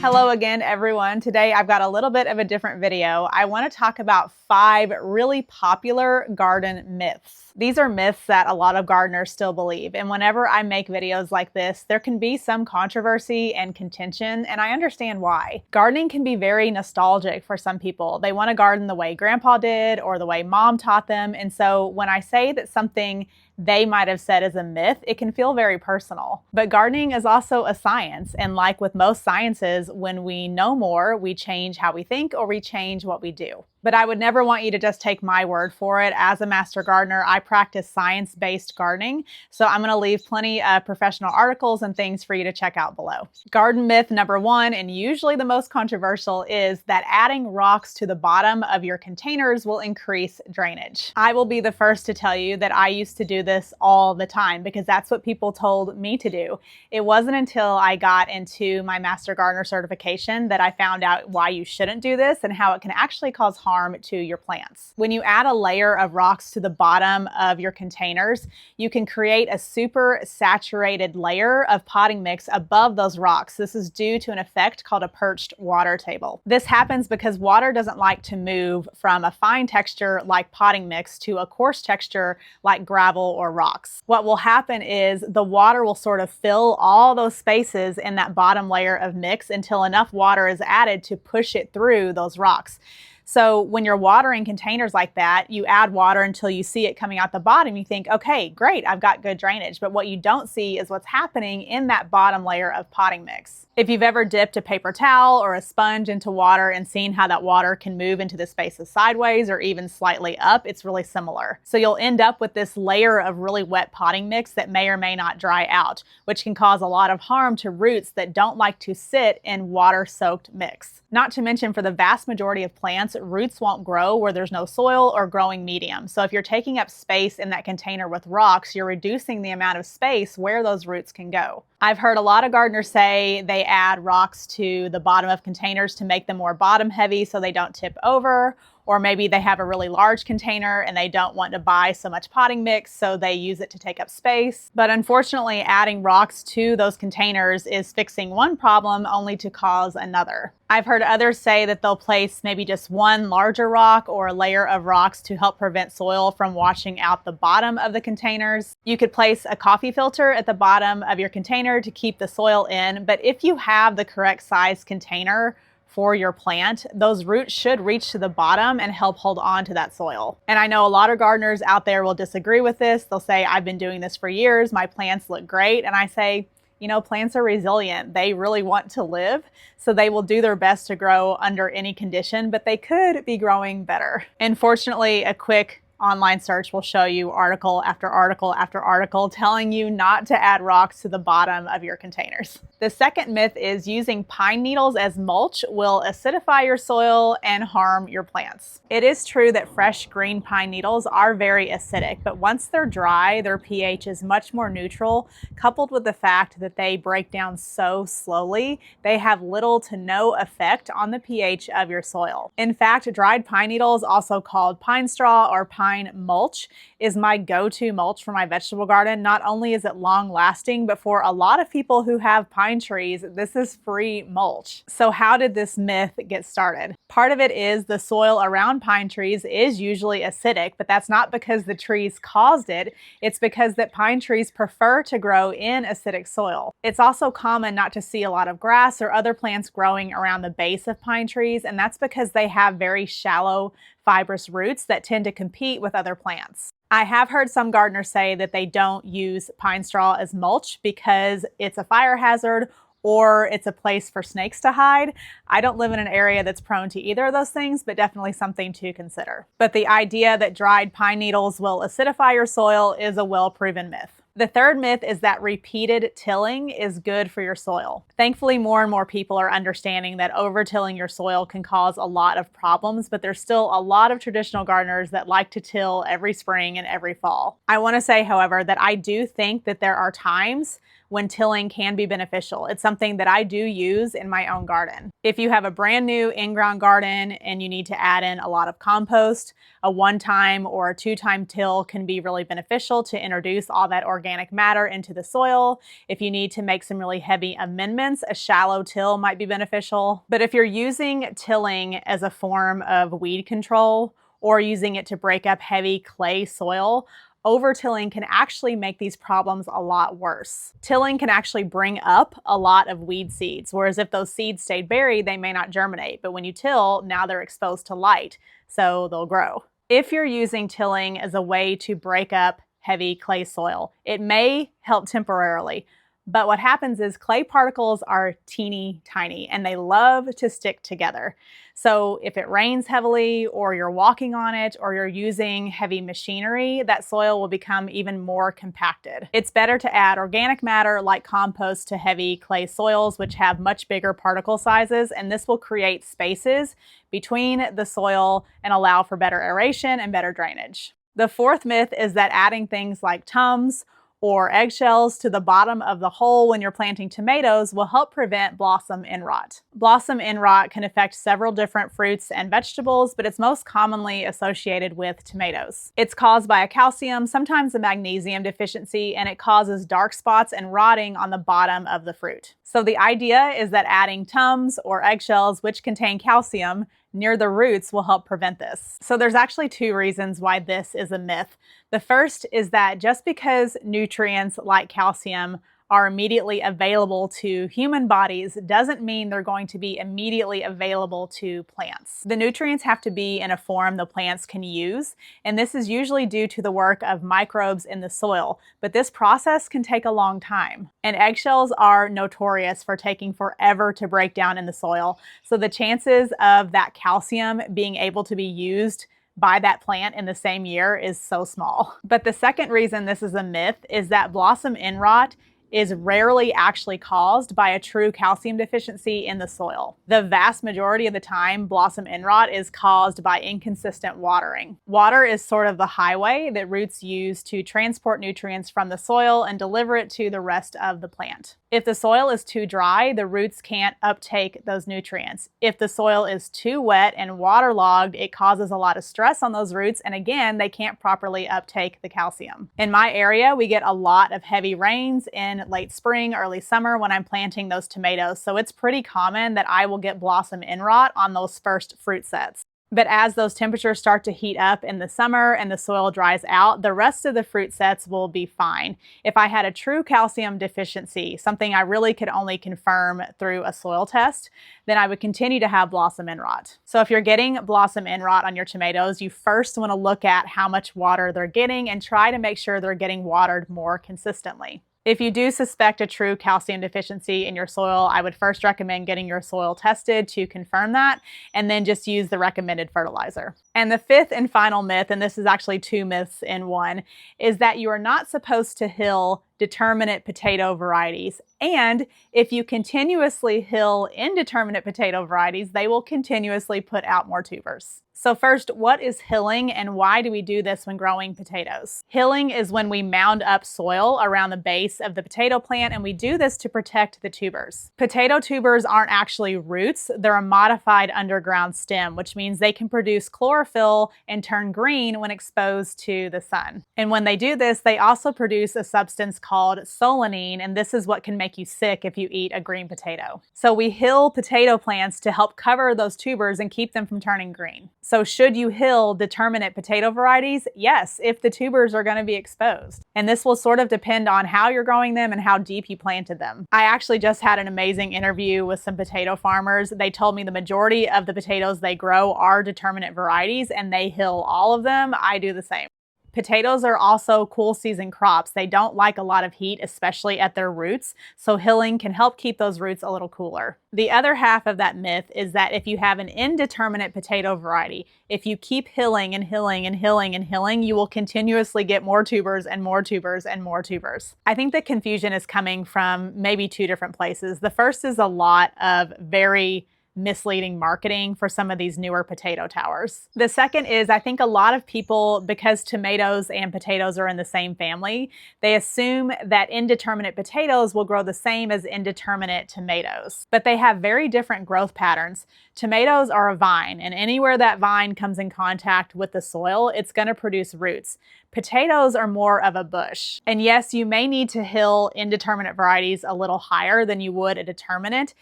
Hello again, everyone. Today I've got a little bit of a different video. I want to talk about 5 really popular garden myths. These are myths that a lot of gardeners still believe, and whenever I make videos like this, there can be some controversy and contention, and I understand why. Gardening can be very nostalgic for some people. They want to garden the way Grandpa did or the way Mom taught them, and so when I say that something they might have said is a myth, it can feel very personal. But gardening is also a science, and like with most sciences, when we know more, we change how we think or we change what we do. But I would never want you to just take my word for it. As a master gardener, I practice science-based gardening, so I'm going to leave plenty of professional articles and things for you to check out below. Garden myth number 1, and usually the most controversial, is that adding rocks to the bottom of your containers will increase drainage. I will be the first to tell you that I used to do this all the time because that's what people told me to do. It wasn't until I got into my master gardener certification that I found out why you shouldn't do this and how it can actually cause harm to your plants. When you add a layer of rocks to the bottom of your containers, you can create a super saturated layer of potting mix above those rocks. This is due to an effect called a perched water table. This happens because water doesn't like to move from a fine texture like potting mix to a coarse texture like gravel or rocks. What will happen is the water will sort of fill all those spaces in that bottom layer of mix until enough water is added to push it through those rocks. So when you're watering containers like that, you add water until you see it coming out the bottom. You think, okay, great, I've got good drainage. But what you don't see is what's happening in that bottom layer of potting mix. If you've ever dipped a paper towel or a sponge into water and seen how that water can move into the spaces sideways or even slightly up, it's really similar. So you'll end up with this layer of really wet potting mix that may or may not dry out, which can cause a lot of harm to roots that don't like to sit in water-soaked mix. Not to mention, for the vast majority of plants, roots won't grow where there's no soil or growing medium. So if you're taking up space in that container with rocks, you're reducing the amount of space where those roots can go. I've heard a lot of gardeners say they add rocks to the bottom of containers to make them more bottom heavy so they don't tip over. Or maybe they have a really large container and they don't want to buy so much potting mix, so they use it to take up space. But unfortunately, adding rocks to those containers is fixing one problem only to cause another. I've heard others say that they'll place maybe just one larger rock or a layer of rocks to help prevent soil from washing out the bottom of the containers. You could place a coffee filter at the bottom of your container to keep the soil in, but if you have the correct size container for your plant, those roots should reach to the bottom and help hold on to that soil. And I know a lot of gardeners out there will disagree with this. They'll say, I've been doing this for years, my plants look great. And I say, you know, plants are resilient. They really want to live, so they will do their best to grow under any condition, but they could be growing better. And fortunately, a quick online search will show you article after article after article telling you not to add rocks to the bottom of your containers. The second myth is using pine needles as mulch will acidify your soil and harm your plants. It is true that fresh green pine needles are very acidic, but once they're dry, their pH is much more neutral, coupled with the fact that they break down so slowly, they have little to no effect on the pH of your soil. In fact, dried pine needles, also called pine straw or pine mulch, is my go-to mulch for my vegetable garden. Not only is it long-lasting, but for a lot of people who have pine trees, this is free mulch. So how did this myth get started? Part of it is the soil around pine trees is usually acidic, but that's not because the trees caused it. It's because that pine trees prefer to grow in acidic soil. It's also common not to see a lot of grass or other plants growing around the base of pine trees, and that's because they have very shallow fibrous roots that tend to compete with other plants. I have heard some gardeners say that they don't use pine straw as mulch because it's a fire hazard or it's a place for snakes to hide. I don't live in an area that's prone to either of those things, but definitely something to consider. But the idea that dried pine needles will acidify your soil is a well-proven myth. The third myth is that repeated tilling is good for your soil. Thankfully, more and more people are understanding that over-tilling your soil can cause a lot of problems, but there's still a lot of traditional gardeners that like to till every spring and every fall. I want to say, however, that I do think that there are times when tilling can be beneficial. It's something that I do use in my own garden. If you have a brand new in-ground garden and you need to add in a lot of compost, a one-time or a two-time till can be really beneficial to introduce all that organic organic matter into the soil. If you need to make some really heavy amendments, a shallow till might be beneficial. But if you're using tilling as a form of weed control or using it to break up heavy clay soil, over-tilling can actually make these problems a lot worse. Tilling can actually bring up a lot of weed seeds, whereas if those seeds stayed buried, they may not germinate. But when you till, now they're exposed to light, so they'll grow. If you're using tilling as a way to break up heavy clay soil, it may help temporarily. But what happens is clay particles are teeny tiny and they love to stick together. So if it rains heavily or you're walking on it or you're using heavy machinery, that soil will become even more compacted. It's better to add organic matter like compost to heavy clay soils, which have much bigger particle sizes, and this will create spaces between the soil and allow for better aeration and better drainage. The fourth myth is that adding things like Tums or eggshells to the bottom of the hole when you're planting tomatoes will help prevent blossom end rot. Blossom end rot can affect several different fruits and vegetables, but it's most commonly associated with tomatoes. It's caused by a calcium, sometimes a magnesium deficiency, and it causes dark spots and rotting on the bottom of the fruit. So the idea is that adding Tums or eggshells, which contain calcium, near the roots will help prevent this. So there's actually two reasons why this is a myth. The first is that just because nutrients like calcium are immediately available to human bodies doesn't mean they're going to be immediately available to plants. The nutrients have to be in a form the plants can use, and this is usually due to the work of microbes in the soil, but this process can take a long time. And eggshells are notorious for taking forever to break down in the soil, so the chances of that calcium being able to be used by that plant in the same year is so small. But the second reason this is a myth is that blossom end rot is rarely actually caused by a true calcium deficiency in the soil. The vast majority of the time, blossom end rot is caused by inconsistent watering. Water is sort of the highway that roots use to transport nutrients from the soil and deliver it to the rest of the plant. If the soil is too dry, the roots can't uptake those nutrients. If the soil is too wet and waterlogged, it causes a lot of stress on those roots, and again, they can't properly uptake the calcium. In my area, we get a lot of heavy rains in late spring, early summer when I'm planting those tomatoes, so it's pretty common that I will get blossom end rot on those first fruit sets. But as those temperatures start to heat up in the summer and the soil dries out, the rest of the fruit sets will be fine. If I had a true calcium deficiency, something I really could only confirm through a soil test, then I would continue to have blossom end rot. So if you're getting blossom end rot on your tomatoes, you first want to look at how much water they're getting and try to make sure they're getting watered more consistently. If you do suspect a true calcium deficiency in your soil, I would first recommend getting your soil tested to confirm that, and then just use the recommended fertilizer. And the fifth and final myth, and this is actually two myths in one, is that you are not supposed to hill determinate potato varieties. And if you continuously hill indeterminate potato varieties, they will continuously put out more tubers. So first, what is hilling and why do we do this when growing potatoes? Hilling is when we mound up soil around the base of the potato plant, and we do this to protect the tubers. Potato tubers aren't actually roots, they're a modified underground stem, which means they can produce chlorophyll and turn green when exposed to the sun. And when they do this, they also produce a substance called solanine, and this is what can make you sick if you eat a green potato. So we hill potato plants to help cover those tubers and keep them from turning green. So should you hill determinate potato varieties? Yes, if the tubers are going to be exposed. And this will sort of depend on how you're growing them and how deep you planted them. I actually just had an amazing interview with some potato farmers. They told me the majority of the potatoes they grow are determinate varieties and they hill all of them. I do the same. Potatoes are also cool season crops. They don't like a lot of heat, especially at their roots, so hilling can help keep those roots a little cooler. The other half of that myth is that if you have an indeterminate potato variety, if you keep hilling and hilling and hilling and hilling, you will continuously get more tubers and more tubers and more tubers. I think the confusion is coming from maybe two different places. The first is a lot of very misleading marketing for some of these newer potato towers. The second is, I think a lot of people, because tomatoes and potatoes are in the same family, they assume that indeterminate potatoes will grow the same as indeterminate tomatoes. But they have very different growth patterns. Tomatoes are a vine, and anywhere that vine comes in contact with the soil, it's going to produce roots. Potatoes are more of a bush. And yes, you may need to hill indeterminate varieties a little higher than you would a determinate.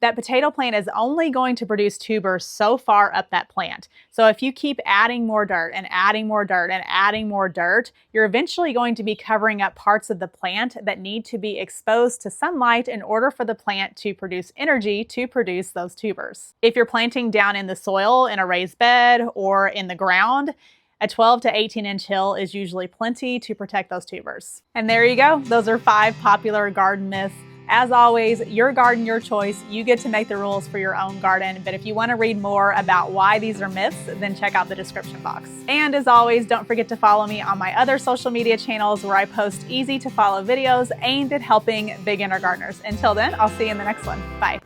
That potato plant is only going to produce tubers so far up that plant. So if you keep adding more dirt and adding more dirt and adding more dirt, you're eventually going to be covering up parts of the plant that need to be exposed to sunlight in order for the plant to produce energy to produce those tubers. If you're planting down in the soil in a raised bed or in the ground, a 12 to 18-inch hill is usually plenty to protect those tubers. And there you go. Those are 5 popular garden myths. As always, your garden, your choice. You get to make the rules for your own garden. But if you want to read more about why these are myths, then check out the description box. And as always, don't forget to follow me on my other social media channels where I post easy to follow videos aimed at helping beginner gardeners. Until then, I'll see you in the next one. Bye.